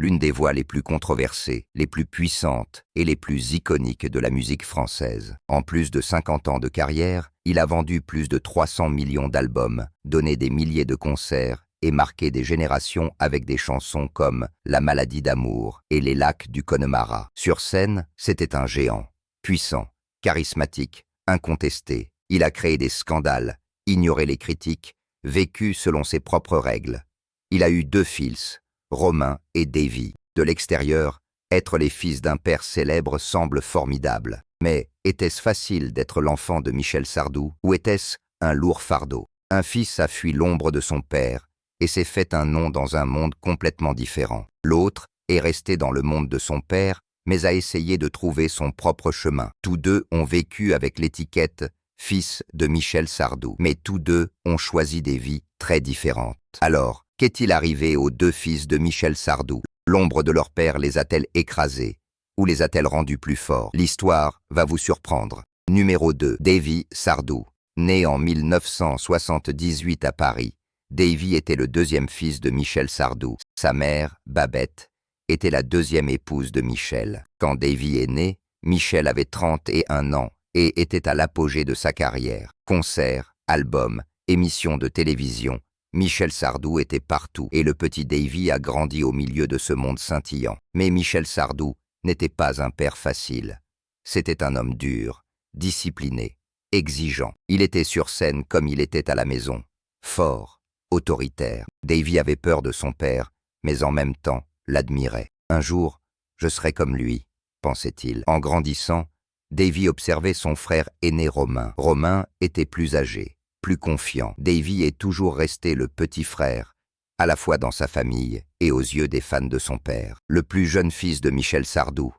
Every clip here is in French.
l'une des voix les plus controversées, les plus puissantes et les plus iconiques de la musique française. En plus de 50 ans de carrière, il a vendu plus de 300 millions d'albums, donné des milliers de concerts et marqué des générations avec des chansons comme La maladie d'amour et Les lacs du Connemara. Sur scène, c'était un géant, puissant, charismatique, incontesté. Il a créé des scandales, ignoré les critiques, vécu selon ses propres règles. Il a eu 2 fils, Romain et Davy. De l'extérieur, être les fils d'un père célèbre semble formidable. Mais était-ce facile d'être l'enfant de Michel Sardou ou était-ce un lourd fardeau? Un fils a fui l'ombre de son père et s'est fait un nom dans un monde complètement différent. L'autre est resté dans le monde de son père, mais a essayé de trouver son propre chemin. Tous deux ont vécu avec l'étiquette « fils de Michel Sardou », mais tous deux ont choisi des vies très différentes. Alors, qu'est-il arrivé aux 2 fils de Michel Sardou? L'ombre de leur père les a-t-elle écrasés ou les a-t-elle rendus plus forts? L'histoire va vous surprendre. Numéro 2. Davy Sardou. Né en 1978 à Paris, Davy était le 2e fils de Michel Sardou. Sa mère, Babette, était la 2e épouse de Michel. Quand Davy est né, Michel avait 31 ans et était à l'apogée de sa carrière. Concerts, albums, émissions de télévision, Michel Sardou était partout et le petit Davy a grandi au milieu de ce monde scintillant. Mais Michel Sardou n'était pas un père facile. C'était un homme dur, discipliné, exigeant. Il était sur scène comme il était à la maison, fort, autoritaire. Davy avait peur de son père, mais en même temps l'admirait. Un jour, je serai comme lui, pensait-il. En grandissant, Davy observait son frère aîné Romain. Romain était plus âgé, plus confiant. Davy est toujours resté le petit frère, à la fois dans sa famille et aux yeux des fans de son père. Le plus jeune fils de Michel Sardou.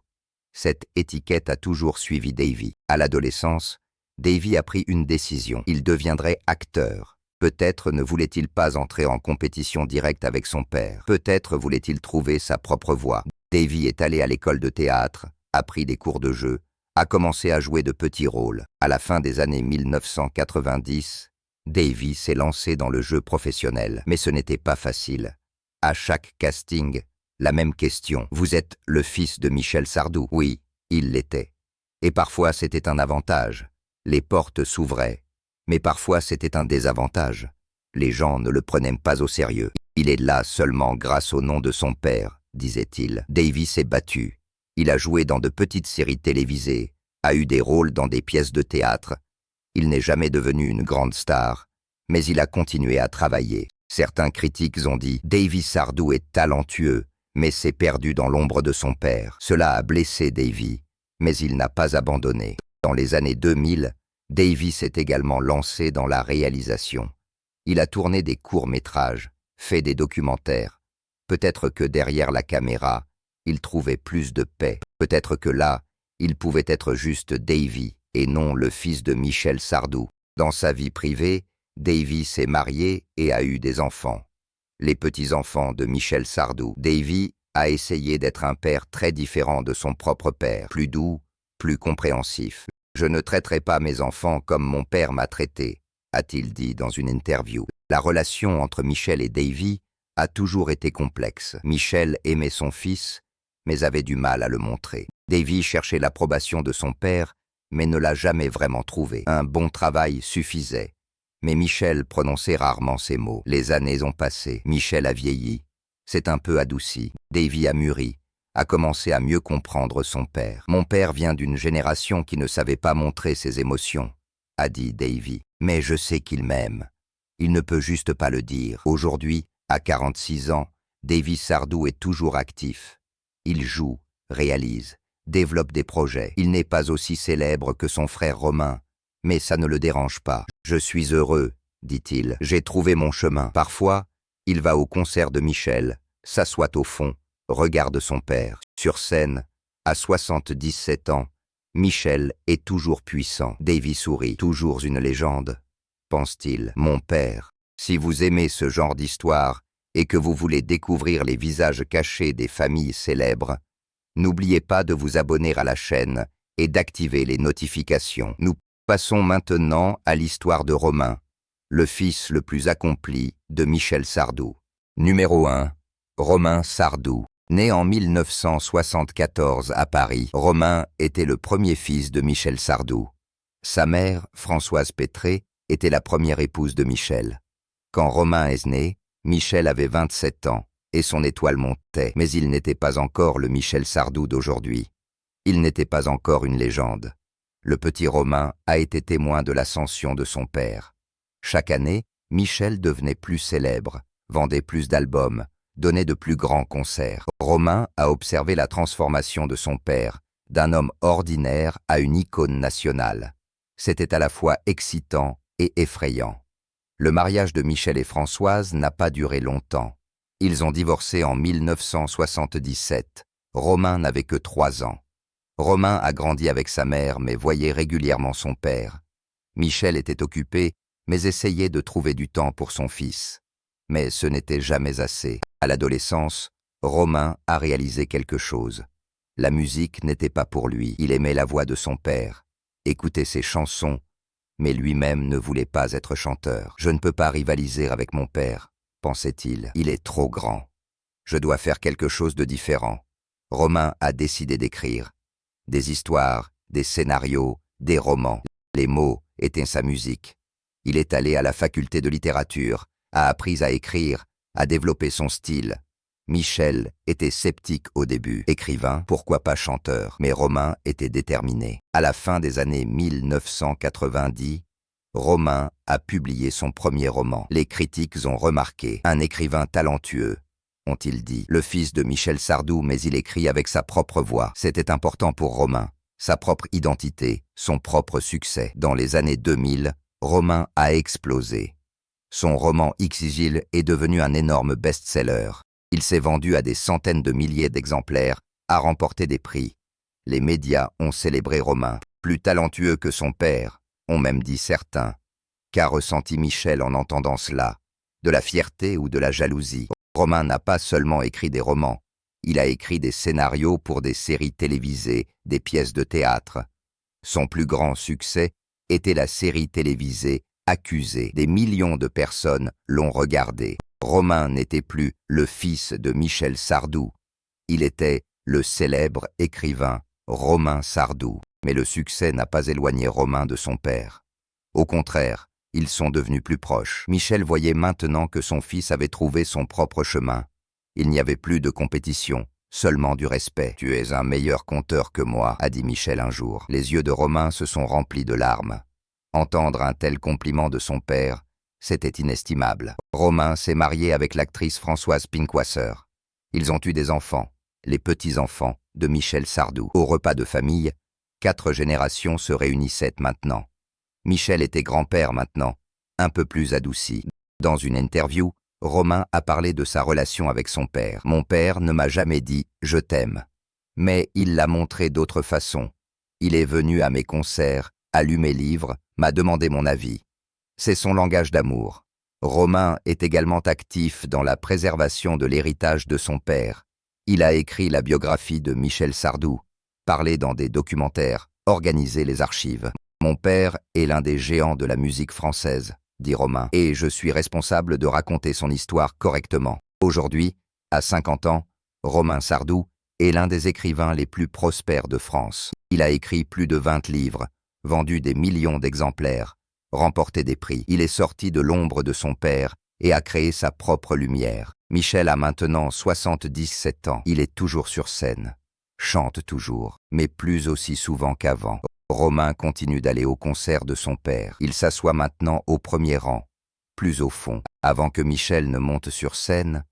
Cette étiquette a toujours suivi Davy. À l'adolescence, Davy a pris une décision. Il deviendrait acteur. Peut-être ne voulait-il pas entrer en compétition directe avec son père. Peut-être voulait-il trouver sa propre voie. Davy est allé à l'école de théâtre, a pris des cours de jeu, a commencé à jouer de petits rôles. À la fin des années 1990, Davy s'est lancé dans le jeu professionnel. Mais ce n'était pas facile. À chaque casting, la même question. Vous êtes le fils de Michel Sardou? Oui, il l'était. Et parfois c'était un avantage. Les portes s'ouvraient. Mais parfois c'était un désavantage. Les gens ne le prenaient pas au sérieux. Il est là seulement grâce au nom de son père, disait-il. Davy s'est battu. Il a joué dans de petites séries télévisées, a eu des rôles dans des pièces de théâtre. Il n'est jamais devenu une grande star, mais il a continué à travailler. Certains critiques ont dit « Davy Sardou est talentueux, mais s'est perdu dans l'ombre de son père. » Cela a blessé Davy, mais il n'a pas abandonné. Dans les années 2000, Davy s'est également lancé dans la réalisation. Il a tourné des courts-métrages, fait des documentaires. Peut-être que derrière la caméra, il trouvait plus de paix. Peut-être que là, il pouvait être juste Davy et non le fils de Michel Sardou. Dans sa vie privée, Davy s'est marié et a eu des enfants. Les petits-enfants de Michel Sardou. Davy a essayé d'être un père très différent de son propre père, plus doux, plus compréhensif. « Je ne traiterai pas mes enfants comme mon père m'a traité », a-t-il dit dans une interview. La relation entre Michel et Davy a toujours été complexe. Michel aimait son fils, mais avait du mal à le montrer. Davy cherchait l'approbation de son père, mais ne l'a jamais vraiment trouvé. Un bon travail suffisait. Mais Michel prononçait rarement ces mots. Les années ont passé. Michel a vieilli. C'est un peu adouci. Davy a mûri, a commencé à mieux comprendre son père. « Mon père vient d'une génération qui ne savait pas montrer ses émotions », a dit Davy. « Mais je sais qu'il m'aime. Il ne peut juste pas le dire. » Aujourd'hui, à 46 ans, Davy Sardou est toujours actif. Il joue, réalise, développe des projets. Il n'est pas aussi célèbre que son frère Romain, mais ça ne le dérange pas. « Je suis heureux », dit-il. « J'ai trouvé mon chemin. » Parfois, il va au concert de Michel, s'assoit au fond, regarde son père. Sur scène, à 77 ans, Michel est toujours puissant. Davy sourit. Toujours une légende, pense-t-il. Mon père. Si vous aimez ce genre d'histoire et que vous voulez découvrir les visages cachés des familles célèbres, n'oubliez pas de vous abonner à la chaîne et d'activer les notifications. Nous passons maintenant à l'histoire de Romain, le fils le plus accompli de Michel Sardou. Numéro 1. Romain Sardou. Né en 1974 à Paris, Romain était le premier fils de Michel Sardou. Sa mère, Françoise Pétré, était la première épouse de Michel. Quand Romain est né, Michel avait 27 ans et son étoile montait, mais il n'était pas encore le Michel Sardou d'aujourd'hui. Il n'était pas encore une légende. Le petit Romain a été témoin de l'ascension de son père. Chaque année, Michel devenait plus célèbre, vendait plus d'albums, donnait de plus grands concerts. Romain a observé la transformation de son père, d'un homme ordinaire à une icône nationale. C'était à la fois excitant et effrayant. Le mariage de Michel et Françoise n'a pas duré longtemps. Ils ont divorcé en 1977. Romain n'avait que 3 ans. Romain a grandi avec sa mère mais voyait régulièrement son père. Michel était occupé mais essayait de trouver du temps pour son fils. Mais ce n'était jamais assez. À l'adolescence, Romain a réalisé quelque chose. La musique n'était pas pour lui. Il aimait la voix de son père, écoutait ses chansons, mais lui-même ne voulait pas être chanteur. « Je ne peux pas rivaliser avec mon père », pensait-il. « Il est trop grand. Je dois faire quelque chose de différent. » Romain a décidé d'écrire. Des histoires, des scénarios, des romans. Les mots étaient sa musique. Il est allé à la faculté de littérature, a appris à écrire, à développer son style. Michel était sceptique au début. Écrivain, pourquoi pas chanteur? Mais Romain était déterminé. À la fin des années 1990, Romain a publié son premier roman. Les critiques ont remarqué un écrivain talentueux, ont-ils dit. Le fils de Michel Sardou, mais il écrit avec sa propre voix. C'était important pour Romain. Sa propre identité, son propre succès. Dans les années 2000, Romain a explosé. Son roman Exil est devenu un énorme best-seller. Il s'est vendu à des centaines de milliers d'exemplaires, a remporté des prix. Les médias ont célébré Romain, plus talentueux que son père, ont même dit certains. Qu'a ressenti Michel en entendant cela? De la fierté ou de la jalousie? Romain n'a pas seulement écrit des romans, il a écrit des scénarios pour des séries télévisées, des pièces de théâtre. Son plus grand succès était la série télévisée Accusé. Des millions de personnes l'ont regardé. Romain n'était plus le fils de Michel Sardou. Il était le célèbre écrivain Romain Sardou. Mais le succès n'a pas éloigné Romain de son père. Au contraire, ils sont devenus plus proches. Michel voyait maintenant que son fils avait trouvé son propre chemin. Il n'y avait plus de compétition, seulement du respect. « Tu es un meilleur conteur que moi », a dit Michel un jour. Les yeux de Romain se sont remplis de larmes. Entendre un tel compliment de son père, c'était inestimable. Romain s'est marié avec l'actrice Françoise Pinkwasser. Ils ont eu des enfants, les petits-enfants de Michel Sardou. Au repas de famille, 4 générations se réunissaient maintenant. Michel était grand-père maintenant, un peu plus adouci. Dans une interview, Romain a parlé de sa relation avec son père. « Mon père ne m'a jamais dit « je t'aime », mais il l'a montré d'autres façons. Il est venu à mes concerts, a lu mes livres, m'a demandé mon avis. C'est son langage d'amour. » Romain est également actif dans la préservation de l'héritage de son père. Il a écrit la biographie de Michel Sardou, parlé dans des documentaires, organisé les archives. « Mon père est l'un des géants de la musique française, » dit Romain, « et je suis responsable de raconter son histoire correctement. » Aujourd'hui, à 50 ans, Romain Sardou est l'un des écrivains les plus prospères de France. Il a écrit plus de 20 livres, vendu des millions d'exemplaires, remporté des prix. Il est sorti de l'ombre de son père et a créé sa propre lumière. Michel a maintenant 77 ans. Il est toujours sur scène, chante toujours, mais plus aussi souvent qu'avant. Romain continue d'aller au concert de son père. Il s'assoit maintenant au premier rang, plus au fond. Avant que Michel ne monte sur scène,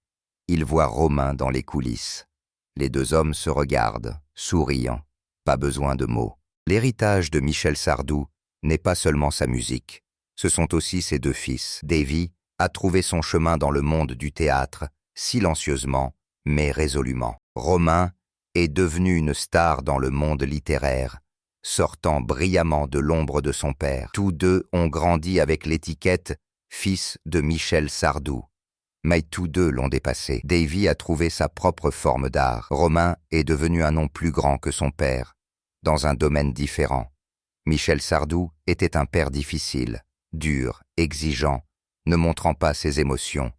il voit Romain dans les coulisses. Les 2 hommes se regardent, souriant, pas besoin de mots. L'héritage de Michel Sardou n'est pas seulement sa musique, ce sont aussi ses 2 fils. Davy a trouvé son chemin dans le monde du théâtre, silencieusement, mais résolument. Romain est devenu une star dans le monde littéraire, sortant brillamment de l'ombre de son père. Tous 2 ont grandi avec l'étiquette « fils de Michel Sardou ». Mais tous 2 l'ont dépassé. Davy a trouvé sa propre forme d'art. Romain est devenu un nom plus grand que son père, dans un domaine différent. Michel Sardou était un père difficile, dur, exigeant, ne montrant pas ses émotions,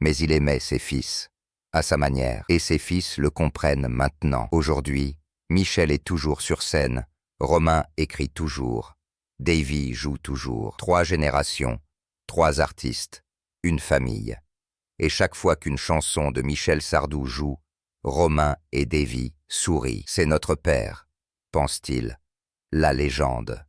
mais il aimait ses fils. à sa manière, et ses fils le comprennent maintenant. Aujourd'hui, Michel est toujours sur scène, Romain écrit toujours, Davy joue toujours. 3 générations, 3 artistes, une famille. Et chaque fois qu'une chanson de Michel Sardou joue, Romain et Davy sourient. C'est notre père, pense-t-il, la légende.